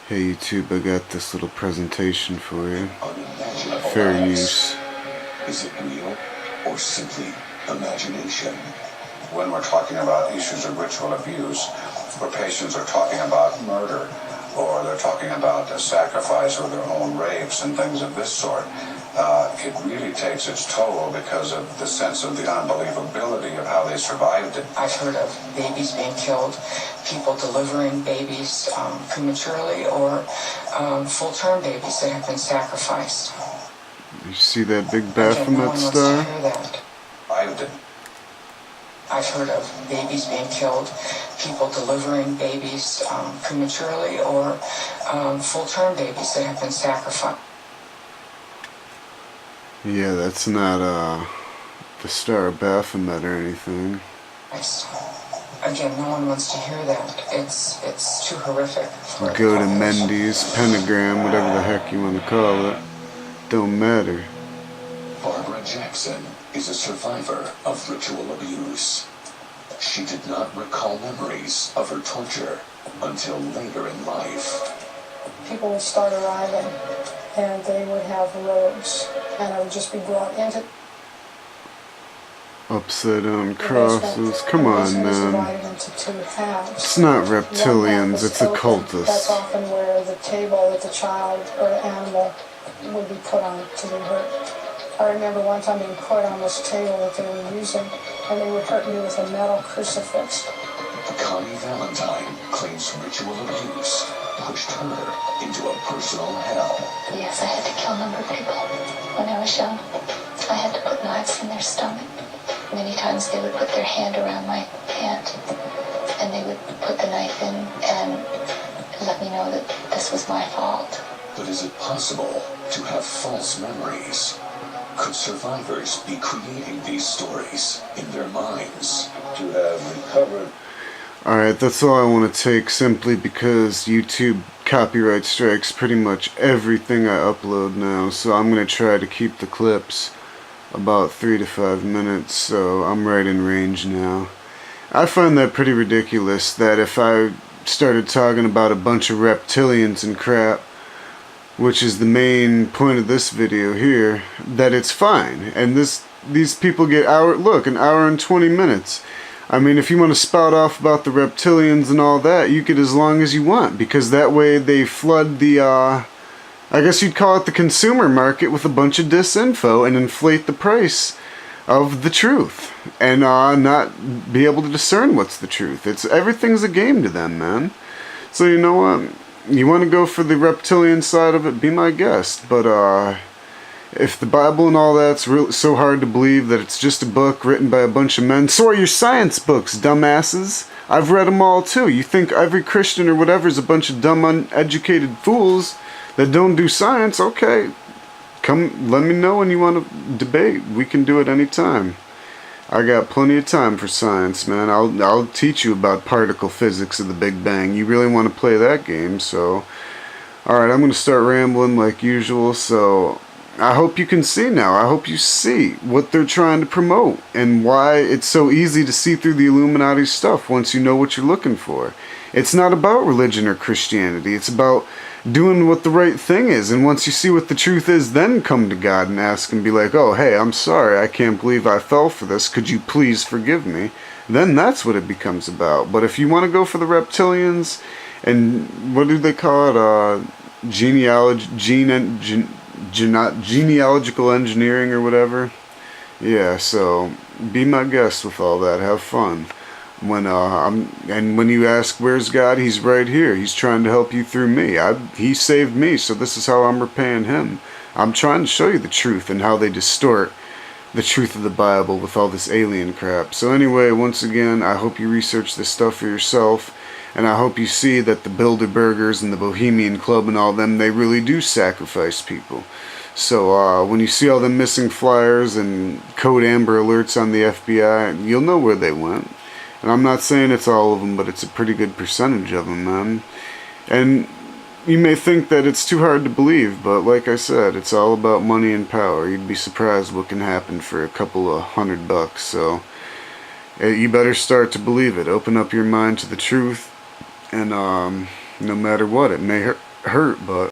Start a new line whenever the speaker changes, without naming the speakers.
Hey YouTube, I got this little presentation for you. Fair use.
Is it real or simply imagination? When we're talking about issues of ritual abuse, where patients are talking about murder, or they're talking about a sacrifice or their own rapes and things of this sort, it really takes its toll because of the sense of the unbelievability of how they survived it.
I've heard of babies being killed, people delivering babies prematurely, or full-term babies that have been sacrificed.
You see that big Baphomet star?
I've heard of babies being killed, people delivering babies prematurely, or full-term babies that have been sacrificed.
Yeah, that's not the Star of Baphomet or anything.
Again, no one wants to hear that. It's too horrific.
Go to Mendy's, pentagram, whatever the heck you want to call it. Don't matter.
Barbara Jackson is a survivor of ritual abuse. She did not recall memories of her torture until later in life.
People would start arriving, and they would have robes, and I would just be brought into
upside down crosses. Come on, man. It's not reptilians, it's occultists.
That's often where the table that the child or the animal would be put on to be hurt. I remember one time being put on this table that they were using, and they would hurt me with a metal crucifix.
Connie Valentine claims ritual abuse pushed her into a personal hell.
Yes, I had to kill a number of people when I was young. I had to put knives in their stomach. Many times they would put their hand around my pant, and they would put the knife in and let me know that this was my fault.
But is it possible to have false memories? Could survivors be creating these stories in their minds to have recovered?
Alright, that's all I want to take, simply because YouTube copyright strikes pretty much everything I upload now, so I'm going to try to keep the clips about 3 to 5 minutes, so I'm right in range now. I find that pretty ridiculous that if I started talking about a bunch of reptilians and crap, which is the main point of this video here, that it's fine, and these people get an hour and 20 minutes. I mean, if you want to spout off about the reptilians and all that, you get as long as you want, because that way they flood the, I guess you'd call it the consumer market with a bunch of disinfo and inflate the price of the truth, and not be able to discern what's the truth. Everything's a game to them, man. So you know what? You want to go for the reptilian side of it, be my guest. But if the Bible and all that's so hard to believe that it's just a book written by a bunch of men, so are your science books, dumbasses. I've read them all too. You think every Christian or whatever is a bunch of dumb, uneducated fools that don't do science? Okay, come let me know when you want to debate. We can do it anytime. I got plenty of time for science, man. I'll teach you about particle physics of the Big Bang. You really want to play that game, so alright, I'm going to start rambling like usual. So I hope you can see now. I hope you see what they're trying to promote and why it's so easy to see through the Illuminati stuff once you know what you're looking for. It's not about religion or Christianity. It's about doing what the right thing is, and once you see what the truth is, then come to God and ask and be like, oh, hey, I'm sorry, I can't believe I fell for this, could you please forgive me? Then that's what it becomes about. But if you want to go for the reptilians, and what do they call it, genealogical engineering or whatever, yeah, so be my guest with all that, have fun. And when you ask where's God, he's right here. He's trying to help you through me. He saved me, so this is how I'm repaying him. I'm trying to show you the truth and how they distort the truth of the Bible with all this alien crap. So anyway, once again, I hope you research this stuff for yourself, and I hope you see that the Bilderbergers and the Bohemian Club and all them, they really do sacrifice people. So when you see all the missing flyers and code amber alerts on the FBI, you'll know where they went. And I'm not saying it's all of them, but it's a pretty good percentage of them, man. And you may think that it's too hard to believe, but like I said, it's all about money and power. You'd be surprised what can happen for a couple of $100. So you better start to believe it. Open up your mind to the truth, and no matter what, it may hurt, but